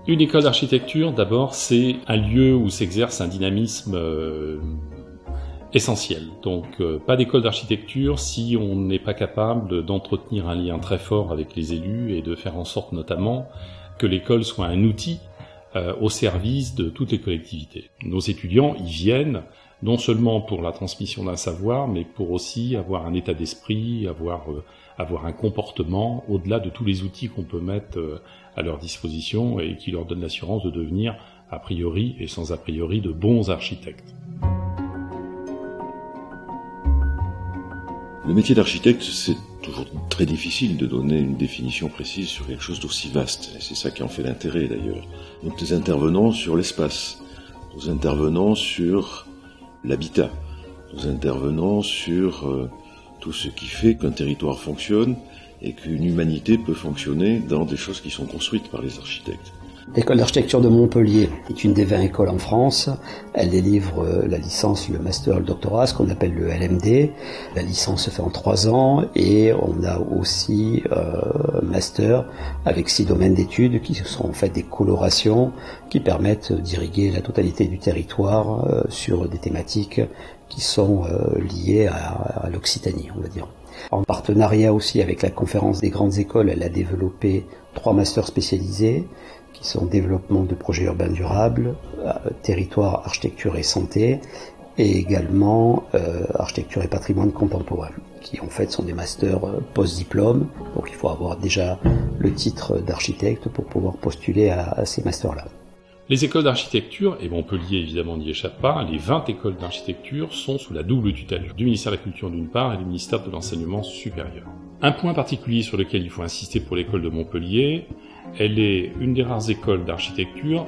Une école d'architecture, d'abord, c'est un lieu où s'exerce un dynamisme essentiel. Donc, pas d'école d'architecture si on n'est pas capable d'entretenir un lien très fort avec les élus et de faire en sorte notamment que l'école soit un outil au service de toutes les collectivités. Nos étudiants y viennent non seulement pour la transmission d'un savoir, mais pour aussi avoir un état d'esprit, avoir un comportement au-delà de tous les outils qu'on peut mettre à leur disposition et qui leur donnent l'assurance de devenir, a priori et sans a priori, de bons architectes. Le métier d'architecte, c'est toujours très difficile de donner une définition précise sur quelque chose d'aussi vaste. Et c'est ça qui en fait l'intérêt d'ailleurs. Donc nous intervenons sur l'espace, nous intervenons sur l'habitat, nous intervenons sur tout ce qui fait qu'un territoire fonctionne et qu'une humanité peut fonctionner dans des choses qui sont construites par les architectes. L'école d'architecture de Montpellier est une des 20 écoles en France. Elle délivre la licence, le master, le doctorat, ce qu'on appelle le LMD. La licence se fait en 3 ans et on a aussi un master avec 6 domaines d'études qui sont en fait des colorations qui permettent d'irriguer la totalité du territoire sur des thématiques qui sont liées à l'Occitanie, on va dire. En partenariat aussi avec la conférence des grandes écoles, elle a développé 3 masters spécialisés qui sont développement de projets urbains durables, territoire, architecture et santé, et également architecture et patrimoine contemporain, qui en fait sont des masters post-diplôme, donc il faut avoir déjà le titre d'architecte pour pouvoir postuler à ces masters-là. Les écoles d'architecture, et Montpellier évidemment n'y échappe pas, les 20 écoles d'architecture sont sous la double tutelle du ministère de la Culture d'une part et du ministère de l'Enseignement supérieur. Un point particulier sur lequel il faut insister pour l'école de Montpellier, elle est une des rares écoles d'architecture,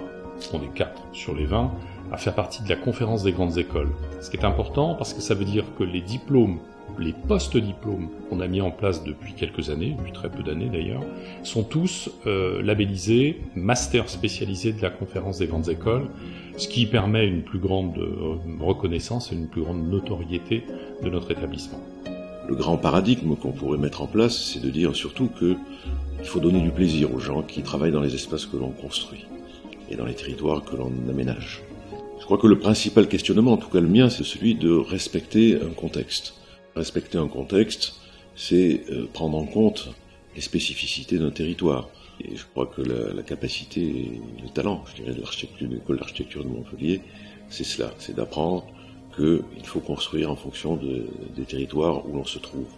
on est 4 sur les 20, à faire partie de la conférence des grandes écoles. Ce qui est important parce que ça veut dire que les diplômes, les post-diplômes qu'on a mis en place depuis quelques années, depuis très peu d'années d'ailleurs, sont tous labellisés master spécialisés de la conférence des grandes écoles, ce qui permet une plus grande reconnaissance et une plus grande notoriété de notre établissement. Le grand paradigme qu'on pourrait mettre en place, c'est de dire surtout qu'il faut donner du plaisir aux gens qui travaillent dans les espaces que l'on construit et dans les territoires que l'on aménage. Je crois que le principal questionnement, en tout cas le mien, c'est celui de respecter un contexte. Respecter un contexte, c'est prendre en compte les spécificités d'un territoire. Et je crois que la capacité et le talent, je dirais, de l'école d'architecture de Montpellier, c'est cela, c'est d'apprendre qu'il faut construire en fonction des territoires où l'on se trouve.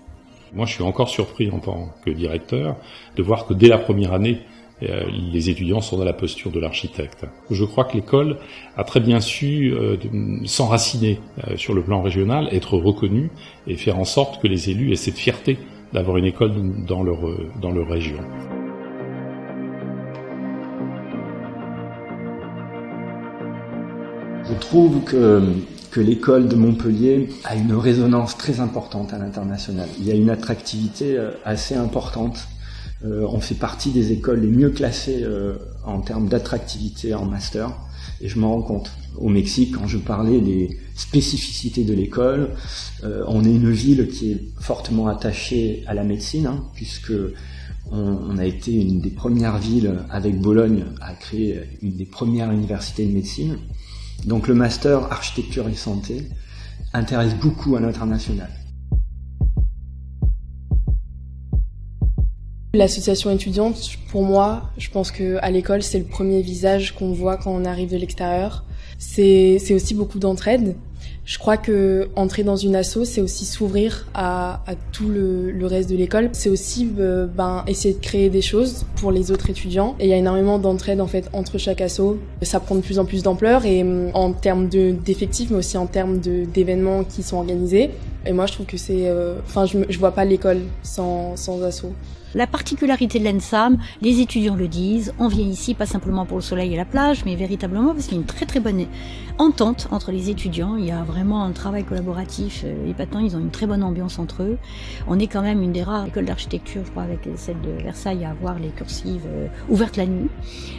Moi, je suis encore surpris en tant que directeur de voir que dès la première année, les étudiants sont dans la posture de l'architecte. Je crois que l'école a très bien su s'enraciner sur le plan régional, être reconnue et faire en sorte que les élus aient cette fierté d'avoir une école dans leur région. Je trouve que l'école de Montpellier a une résonance très importante à l'international. Il y a une attractivité assez importante. On fait partie des écoles les mieux classées en termes d'attractivité en master. Et je m'en rends compte. Au Mexique, quand je parlais des spécificités de l'école, on est une ville qui est fortement attachée à la médecine, puisque on a été une des premières villes, avec Bologne, à créer une des premières universités de médecine. Donc le master architecture et santé intéresse beaucoup à l'international. L'association étudiante, pour moi, je pense qu'à l'école, c'est le premier visage qu'on voit quand on arrive de l'extérieur. C'est aussi beaucoup d'entraide. Je crois que entrer dans une asso, c'est aussi s'ouvrir à tout le reste de l'école. C'est aussi essayer de créer des choses pour les autres étudiants. Et il y a énormément d'entraide en fait entre chaque asso. Ça prend de plus en plus d'ampleur et en termes d'effectifs, mais aussi en termes d'événements qui sont organisés. Et moi, je trouve que c'est, je vois pas l'école sans asso. La particularité de l'ENSAM, les étudiants le disent, on vient ici pas simplement pour le soleil et la plage, mais véritablement parce qu'il y a une très très bonne entente entre les étudiants. Il y a vraiment un travail collaboratif épatant, ils ont une très bonne ambiance entre eux. On est quand même une des rares écoles d'architecture, je crois, avec celle de Versailles, à avoir les cursives ouvertes la nuit.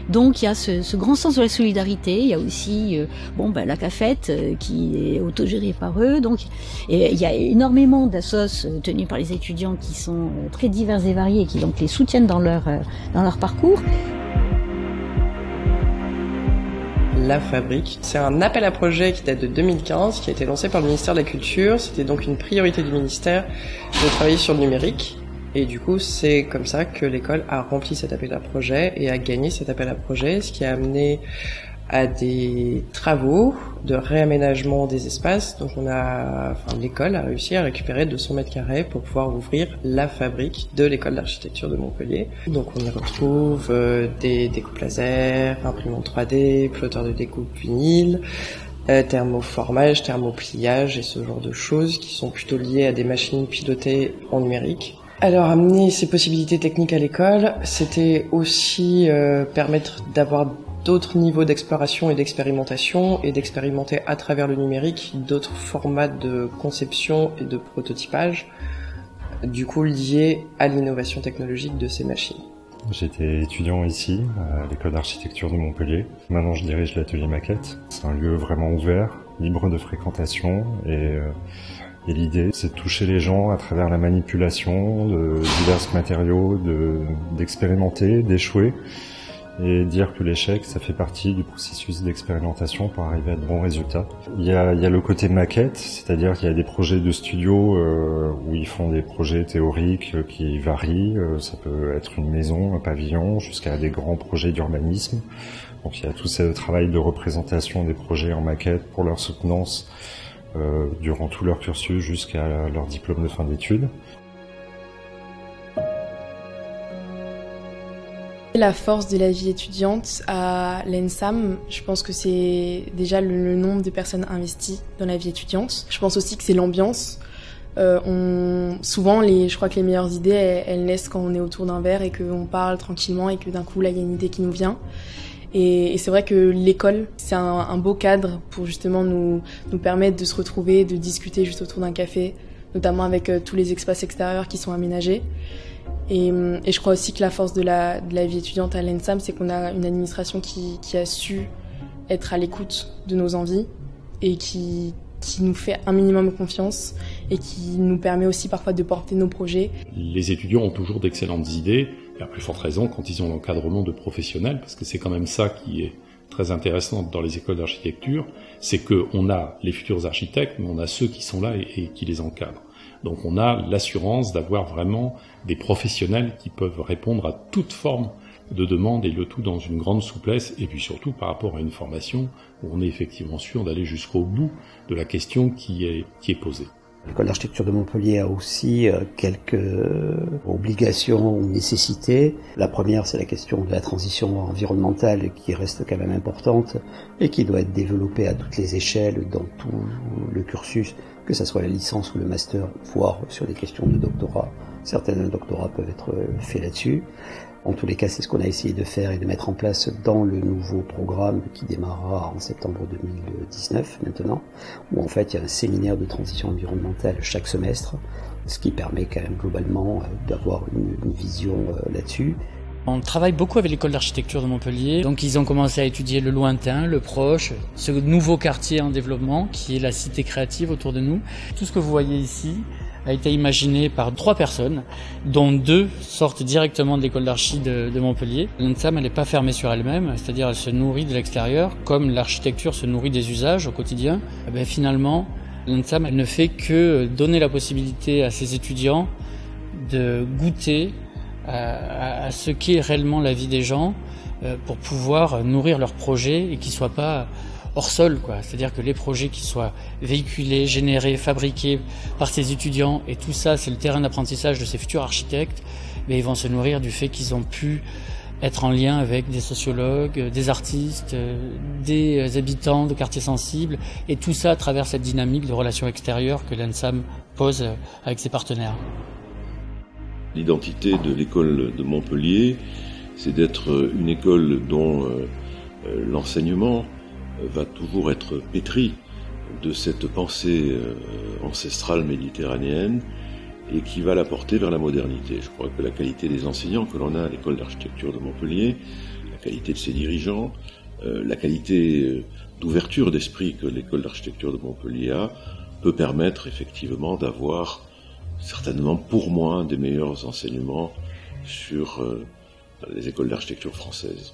Donc il y a ce grand sens de la solidarité. Il y a aussi la cafette qui est autogérée par eux. Donc il y a énormément d'assos tenus par les étudiants qui sont très divers et variés et qui donc les soutiennent dans leur parcours. la fabrique. C'est un appel à projet qui date de 2015, qui a été lancé par le ministère de la Culture. C'était donc une priorité du ministère de travailler sur le numérique. Et du coup, c'est comme ça que l'école a rempli cet appel à projet et a gagné cet appel à projet, ce qui a amené à des travaux de réaménagement des espaces. Donc l'école a réussi à récupérer 200 mètres carrés pour pouvoir ouvrir la fabrique de l'école d'architecture de Montpellier. Donc on y retrouve des découpes laser, imprimantes 3D, plotteurs de découpe vinyle, thermoformage, thermopliage et ce genre de choses qui sont plutôt liées à des machines pilotées en numérique. Alors amener ces possibilités techniques à l'école, c'était aussi permettre d'avoir d'autres niveaux d'exploration et d'expérimentation et d'expérimenter à travers le numérique d'autres formats de conception et de prototypage, du coup liés à l'innovation technologique de ces machines. J'étais étudiant ici, à l'école d'architecture de Montpellier. Maintenant, je dirige l'atelier maquette. C'est un lieu vraiment ouvert, libre de fréquentation et l'idée, c'est de toucher les gens à travers la manipulation de divers matériaux, d'expérimenter, d'échouer et dire que l'échec, ça fait partie du processus d'expérimentation pour arriver à de bons résultats. Il y a le côté maquette, c'est-à-dire qu'il y a des projets de studio où ils font des projets théoriques qui varient. Ça peut être une maison, un pavillon, jusqu'à des grands projets d'urbanisme. Donc il y a tout ce travail de représentation des projets en maquette pour leur soutenance durant tout leur cursus jusqu'à leur diplôme de fin d'études. La force de la vie étudiante à l'ENSAM, je pense que c'est déjà le nombre de personnes investies dans la vie étudiante. Je pense aussi que c'est l'ambiance. Souvent, je crois que les meilleures idées, elles naissent quand on est autour d'un verre et qu'on parle tranquillement et que d'un coup, là, il y a une idée qui nous vient. Et c'est vrai que l'école, c'est un beau cadre pour justement nous permettre de se retrouver, de discuter juste autour d'un café, notamment avec tous les espaces extérieurs qui sont aménagés. Et je crois aussi que la force de la vie étudiante à l'ENSAM, c'est qu'on a une administration qui a su être à l'écoute de nos envies et qui nous fait un minimum confiance et qui nous permet aussi parfois de porter nos projets. Les étudiants ont toujours d'excellentes idées, et à plus forte raison quand ils ont l'encadrement de professionnels, parce que c'est quand même ça qui est très intéressant dans les écoles d'architecture, c'est qu'on a les futurs architectes, mais on a ceux qui sont là et qui les encadrent. Donc on a l'assurance d'avoir vraiment des professionnels qui peuvent répondre à toute forme de demande et le tout dans une grande souplesse et puis surtout par rapport à une formation où on est effectivement sûr d'aller jusqu'au bout de la question qui est posée. L'école d'architecture de Montpellier a aussi quelques obligations ou nécessités. La première, c'est la question de la transition environnementale qui reste quand même importante et qui doit être développée à toutes les échelles dans tout le cursus, que ce soit la licence ou le master, voire sur des questions de doctorat. Certains doctorats peuvent être faits là-dessus. En tous les cas, c'est ce qu'on a essayé de faire et de mettre en place dans le nouveau programme qui démarrera en septembre 2019 maintenant, où en fait il y a un séminaire de transition environnementale chaque semestre, ce qui permet quand même globalement d'avoir une vision là-dessus. On travaille beaucoup avec l'école d'architecture de Montpellier, donc ils ont commencé à étudier le lointain, le proche, ce nouveau quartier en développement qui est la cité créative autour de nous. Tout ce que vous voyez ici a été imaginé par 3 personnes, dont 2 sortent directement de l'école d'archi de Montpellier. L'ENSAM, elle n'est pas fermée sur elle-même, c'est-à-dire elle se nourrit de l'extérieur, comme l'architecture se nourrit des usages au quotidien. Finalement, l'ENSAM, elle ne fait que donner la possibilité à ses étudiants de goûter à ce qu'est réellement la vie des gens pour pouvoir nourrir leurs projets et qu'ils ne soient pas hors sol, quoi. C'est-à-dire que les projets qui soient véhiculés, générés, fabriqués par ces étudiants, et tout ça, c'est le terrain d'apprentissage de ces futurs architectes, mais ils vont se nourrir du fait qu'ils ont pu être en lien avec des sociologues, des artistes, des habitants de quartiers sensibles, et tout ça à travers cette dynamique de relations extérieures que l'ENSAM pose avec ses partenaires. L'identité de l'école de Montpellier, c'est d'être une école dont l'enseignement va toujours être pétri de cette pensée ancestrale méditerranéenne et qui va la porter vers la modernité. Je crois que la qualité des enseignants que l'on a à l'école d'architecture de Montpellier, la qualité de ses dirigeants, la qualité d'ouverture d'esprit que l'école d'architecture de Montpellier a, peut permettre effectivement d'avoir certainement pour moi des meilleurs enseignements sur les écoles d'architecture françaises.